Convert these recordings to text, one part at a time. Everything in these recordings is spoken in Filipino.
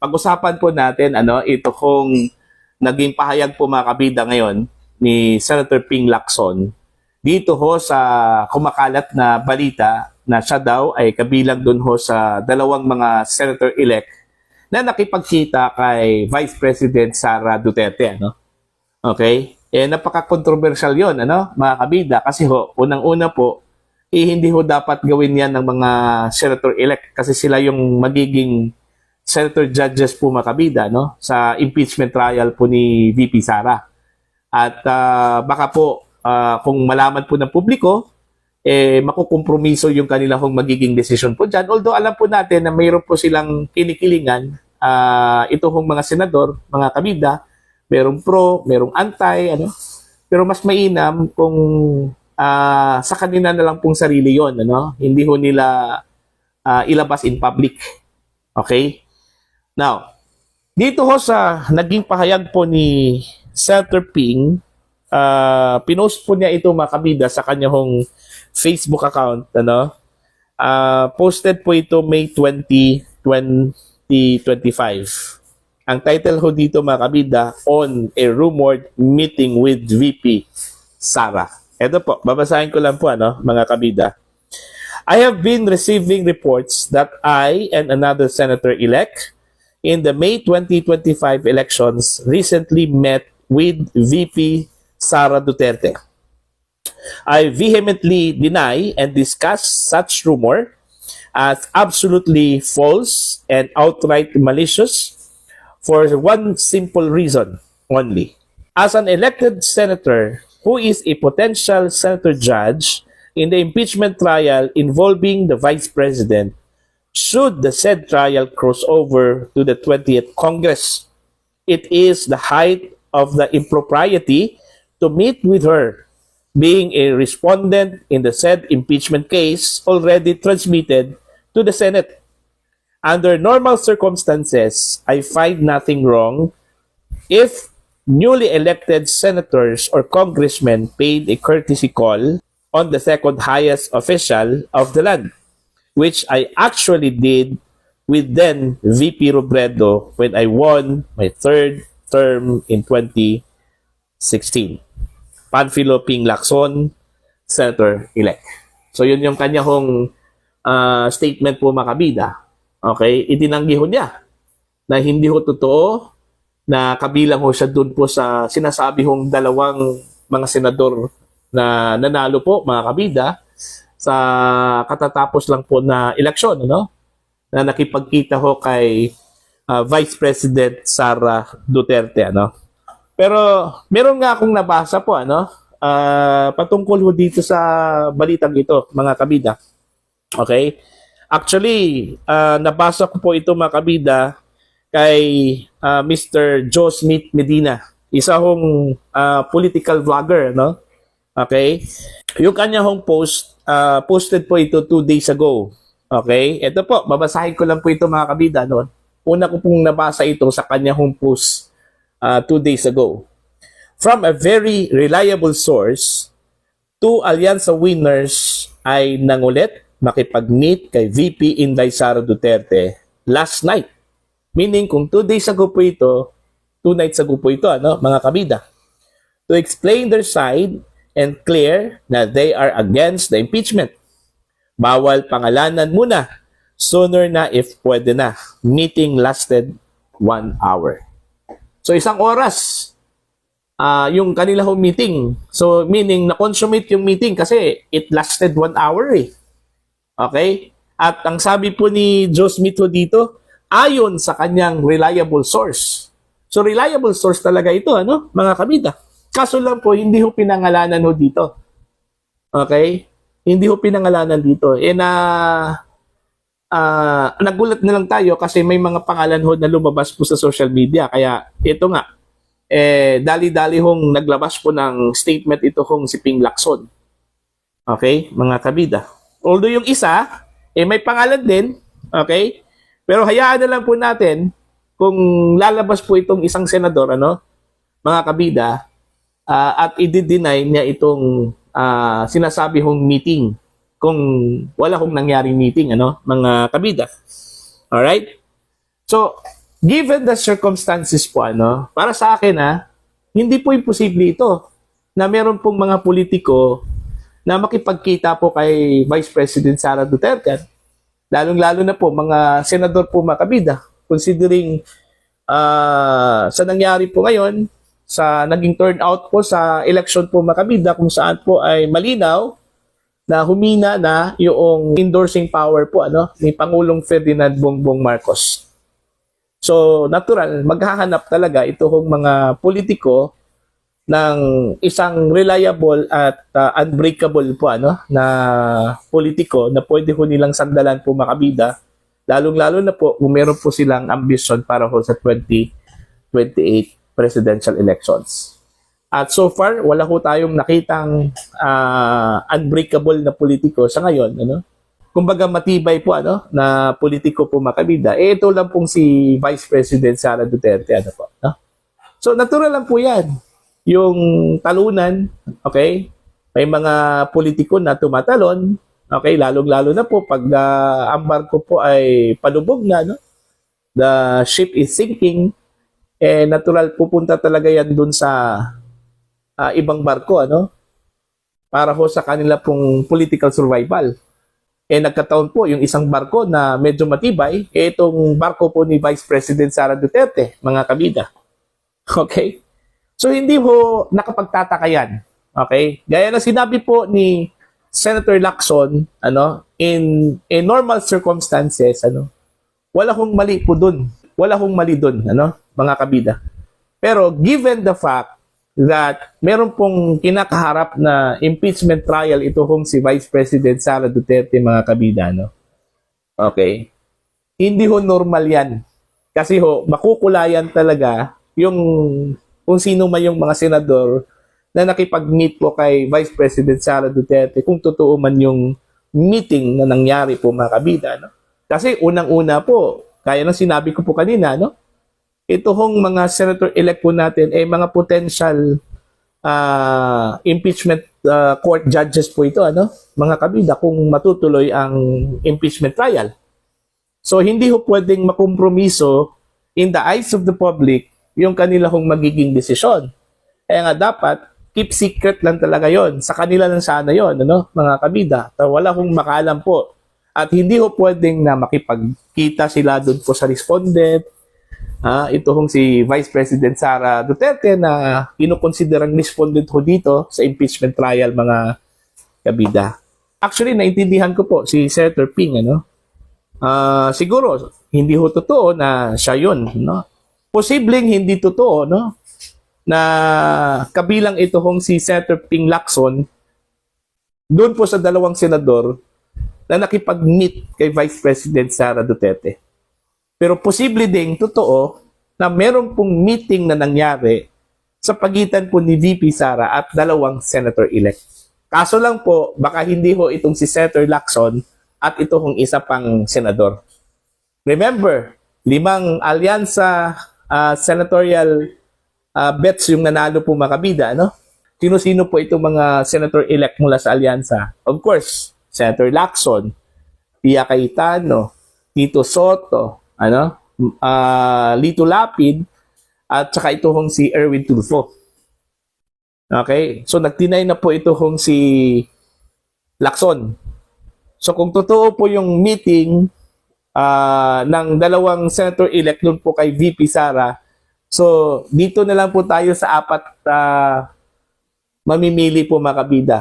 pag-usapan po natin ito kung naging pahayag po mga kabida ngayon ni Senator Ping Lacson dito ho sa kumakalat na balita na siya daw ay kabilang dun ho sa dalawang mga senator-elect na nakipagkita kay Vice President Sara Duterte. Okay? Napaka-controversial yun, mga kabida, kasi ho, unang-una po, hindi ho dapat gawin yan ng mga senator-elect kasi sila yung magiging senator judges po mga kabida sa impeachment trial po ni VP Sara. At baka po kung malaman po ng publiko, makukompromiso yung kanilang magiging desisyon po dyan. Although alam po natin na mayroon po silang kinikilingan, ito hong mga senador, mga kabida, merong pro, merong anti, pero mas mainam kung sa kanila na lang pong sarili yon, hindi ho nila ilabas in public. Okay? Now, dito ho sa naging pahayag po ni Senator Ping, pinost po niya ito mga kabida sa kanyang Facebook account. Posted po ito May 20, 2025. Ang title ho dito mga kabida, On a Rumored Meeting with VP Sara. Ito po, babasahin ko lang po mga kabida. I have been receiving reports that I and another senator-elect in the May 2025 elections recently met with VP Sara Duterte. I vehemently deny and discuss such rumor as absolutely false and outright malicious for one simple reason only. As an elected senator who is a potential senator judge in the impeachment trial involving the Vice President, should the said trial cross over to the 20th Congress, it is the height of the impropriety to meet with her, being a respondent in the said impeachment case already transmitted to the Senate. Under normal circumstances, I find nothing wrong if newly elected senators or congressmen paid a courtesy call on the second highest official of the land, which I actually did with then VP Robredo when I won my third term in 2016. Panfilo Ping Lacson, Senator-elect. So yun yung kanyang statement po mga kabida. Okay? Itinanggi ho niya na hindi ho totoo na kabilang ho siya dun po sa sinasabi hong dalawang mga senador na nanalo po mga kabida sa katatapos lang po na eleksyon, na nakipagkita ho kay Vice President Sara Duterte, Pero meron nga akong nabasa po, patungkol ho dito sa balitang ito, mga kabida. Okay? Actually, nabasa ko po ito mga kabida kay Mr. Joe Smith Medina, isa hong political vlogger, Okay? Yung kanya hong post, posted po ito 2 days ago. Okay? Ito po, babasahin ko lang po ito mga kabida noon. Una ko pong nabasa ito sa kanya hong post 2 days ago. From a very reliable source, 2 Alyansa winners ay nangulit makipag-meet kay VP Inday Sara Duterte last night. Meaning kung 2 days ago po ito, 2 nights ago po ito, mga kabida. To explain their side and clear na they are against the impeachment. Bawal pangalanan muna. Sooner na if pwede na. Meeting lasted 1 hour. So 1 oras yung kanila hong meeting. So meaning na-consummate yung meeting kasi it lasted 1 hour eh. Okay? At ang sabi po ni Joe Smith dito, ayon sa kanyang reliable source. So reliable source talaga ito, mga kabida. Kaso lang po, hindi ho pinangalanan ho dito. Okay? Hindi ho pinangalanan dito. Nagulat na lang tayo kasi may mga pangalan ho na lumabas po sa social media. Kaya ito nga, dali-dali hong naglabas po ng statement ito hong si Ping Lacson. Okay? Mga kabida. Although yung isa, may pangalan din. Okay? Pero hayaan na lang po natin kung lalabas po itong isang senador, mga kabida, at i-deny niya itong sinasabi hong meeting kung wala hong nangyaring meeting, mga kabida. Alright? So, given the circumstances po, para sa akin, hindi po imposible ito na meron pong mga politiko na makipagkita po kay Vice President Sara Duterte. Lalong-lalo na po mga senador po makabida. Considering sa nangyari po ngayon, sa naging turnout po sa election po makabida, kung saan po ay malinaw na humina na yung endorsing power po ni Pangulong Ferdinand Bongbong Marcos. So, natural, maghahanap talaga itong mga politiko ng isang reliable at unbreakable po na politiko na pwede ho nilang sandalan po makabida, lalong-lalo na po kung meron po silang ambisyon para ho sa 2028 presidential elections. At so far, wala ho tayong nakitang unbreakable na politiko sa ngayon. Kumbaga matibay po na politiko po makabida. Ito lang pong si Vice President Sara Duterte. So natural lang po yan. Yung talunan, okay? May mga politiko na tumatalon, okay? Lalong-lalo na po pag ang barko po ay palubog na, the ship is sinking, natural pupunta talaga yan dun sa ibang barko, para ho sa kanila pong political survival. Nagkataon po yung isang barko na medyo matibay, itong barko po ni Vice President Sara Duterte, mga kabida. Okay? So hindi ho nakapagtataka yan. Okay? Gaya na sinabi po ni Senator Lacson, in normal circumstances, wala hong mali po dun. Wala hong mali dun, mga kabida. Pero given the fact that meron pong kinakaharap na impeachment trial ito hong si Vice President Sara Duterte, mga kabida, okay? Hindi ho normal yan. Kasi ho, makukulayan talaga yung kung sino man yung mga senador na nakipag-meet po kay Vice President Sara Duterte, kung totoo man yung meeting na nangyari po, mga kabida. Kasi unang-una po, kaya ng sinabi ko po kanina, ito hong mga senator-elect po natin ay mga potential impeachment court judges po ito, mga kabida, kung matutuloy ang impeachment trial. So hindi ho pwedeng makompromiso in the eyes of the public yung kanila hong magiging desisyon. Kaya nga dapat keep secret lang talaga yon. Sa kanila lang sana yon, mga kabida. Wala hong makalam po. At hindi ho pwedeng na makipagkita sila doon po sa respondent. Ito hong si Vice President Sara Duterte na kinukonsiderang respondent ho dito sa impeachment trial, mga kabida. Actually, naintindihan ko po si Senator Ping, siguro, hindi ho totoo na siya yun, Posibleng hindi totoo, na kabilang ito hong si Senator Ping Lacson doon po sa dalawang senador na nakipag-meet kay Vice President Sara Duterte. Pero posible ding totoo na meron pong meeting na nangyari sa pagitan po ni VP Sara at dalawang senator-elect. Kaso lang po, baka hindi ho itong si Senator Lacson at ito hong isa pang senador. Remember, 5 alyansa senatorial bets yung nanalo po, mga kabida, Sino-sino po itong mga senator-elect mula sa alyansa? Of course, Senator Lacson, Pia Cayetano, Tito Soto, Lito Lapid, at saka ito hong si Erwin Tulfo. Okay? So nagtinay na po ito hong si Lacson. So kung totoo po yung meeting ng dalawang senator-elect doon po kay VP Sara, so dito na lang po tayo sa 4 mamimili po, mga kabida.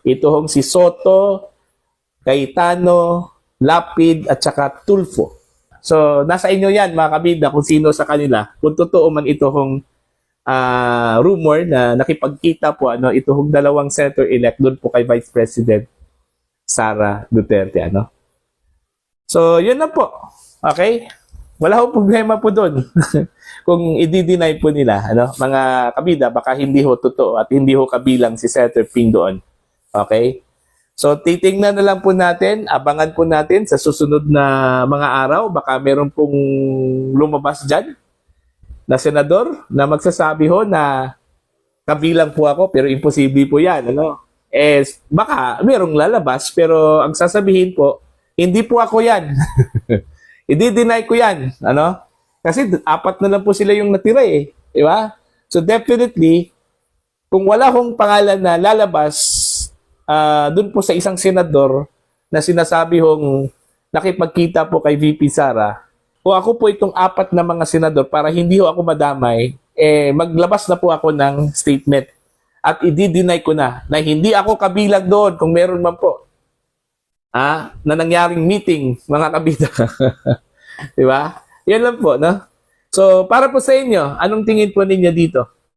Ito hong si Soto, Cayetano, Lapid, at saka Tulfo. So, nasa inyo yan, mga kabida, kung sino sa kanila. Kung totoo man ito hong rumor na nakipagkita po, ito hong dalawang senator-elect doon po kay Vice President Sara Duterte, So, yun na po. Okay? Wala ho problema po doon. Kung i-deny po nila, mga kabida, baka hindi ho totoo at hindi ho kabilang si Senator Ping doon. Okay? So, titingnan na lang po natin, abangan po natin sa susunod na mga araw. Baka meron pong lumabas dyan na senador na magsasabi ho na kabilang po ako, pero imposible po yan. Baka merong lalabas, pero ang sasabihin po, hindi po ako yan. I-deny ko yan. Kasi apat na lang po sila yung natira eh. Di ba? So definitely, kung wala hong pangalan na lalabas dun po sa isang senador na sinasabi hong nakipagkita po kay VP Sara, o ako po itong apat na mga senador para hindi ho ako madamay, maglabas na po ako ng statement at i-deny ko na hindi ako kabilang doon kung meron man po na nangyaring meeting, mga kabida. Di ba? Yan lang po, no? So, para po sa inyo, anong tingin po ninyo dito?